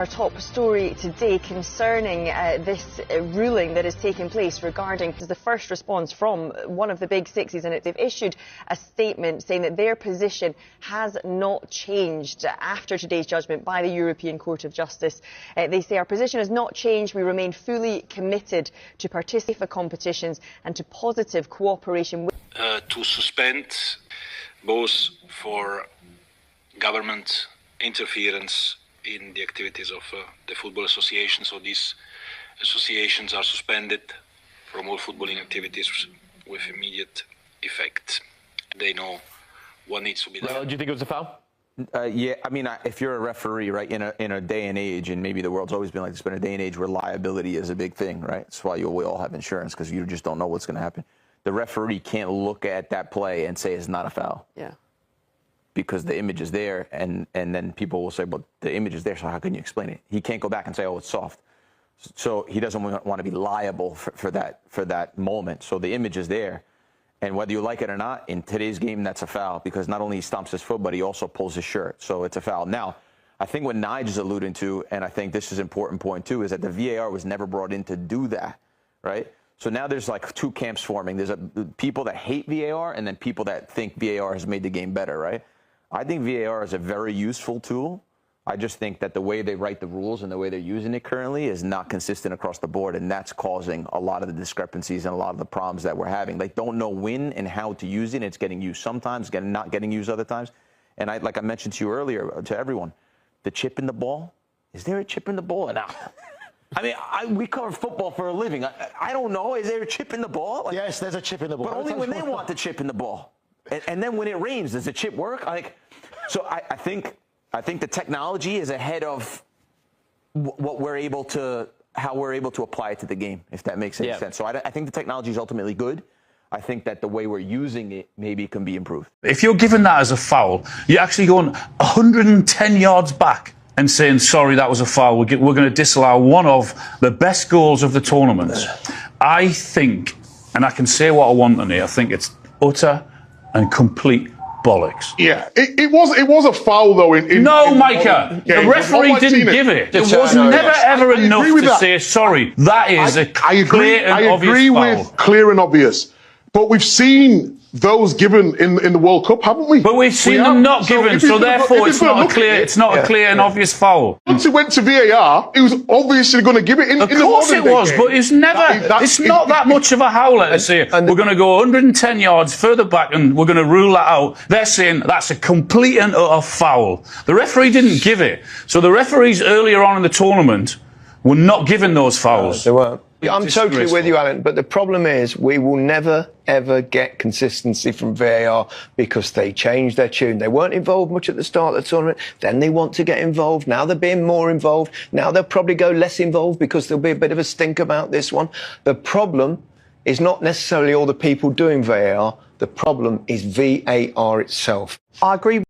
Our top story today concerning this ruling that has taken place regarding the first response from one of the big sixes, and they've issued a statement saying that their position has not changed after today's judgment by the European Court of Justice. They say our position has not changed. We remain fully committed to participating in competitions and to positive cooperation with to suspend both for government interference in the activities of the football association. So these associations are suspended from all footballing activities with immediate effect. They know what needs to be done. Well, do you think it was a foul? Yeah, I mean, if you're a referee, right, in a day and age, and maybe the world's always been like this, but in a day and age where liability is a big thing, right? That's why we all have insurance, because you just don't know what's going to happen. The referee can't look at that play and say it's not a foul. Yeah. Because the image is there, and then people will say, but the image is there, so how can you explain it? He can't go back and say, oh, it's soft. So he doesn't want to be liable for that moment. So the image is there. And whether you like it or not, in today's game, that's a foul, because not only he stomps his foot, but he also pulls his shirt. So it's a foul. Now, I think what Nige is alluding to, and I think this is an important point too, is that the VAR was never brought in to do that, right? So now there's like two camps forming. There's people that hate VAR, and then people that think VAR has made the game better, right? I think VAR is a very useful tool. I just think that the way they write the rules and the way they're using it currently is not consistent across the board, and that's causing a lot of the discrepancies and a lot of the problems that we're having. They don't know when and how to use it. It's getting used sometimes, not getting used other times. And like I mentioned to you earlier, to everyone, the chip in the ball, is there a chip in the ball? Now, I mean, we cover football for a living. I don't know. Is there a chip in the ball? Like, yes, there's a chip in the ball. But only when they want the chip in the ball. And then when it rains, does the chip work? So I think the technology is ahead of what we're able to, how we're able to apply it to the game, if that makes any sense. So I think the technology is ultimately good. I think that the way we're using it maybe can be improved. If you're given that as a foul, you're actually going 110 yards back and saying, sorry, that was a foul. We're going to disallow one of the best goals of the tournament. I think, and I can say what I want on here, I think it's utter and complete bollocks. Yeah, it was a foul though. No, Micah, the referee didn't give it. It was never ever enough to say sorry. That is a clear and obvious foul. I agree with clear and obvious, but we've seen those given in the World Cup, haven't we? But we've seen them not given, so therefore it's not a clear and obvious foul. Once it went to VAR, it was obviously going to give it. Of course it was, but it's never. It's not that much of a howler to say we're going to go 110 yards further back and we're going to rule that out. They're saying that's a complete and utter foul. The referee didn't give it, so the referees earlier on in the tournament were not given those fouls. They weren't. I'm totally with you, Alan, but the problem is we will never, ever get consistency from VAR because they changed their tune. They weren't involved much at the start of the tournament. Then they want to get involved. Now they're being more involved. Now they'll probably go less involved because there'll be a bit of a stink about this one. The problem is not necessarily all the people doing VAR. The problem is VAR itself. I agree.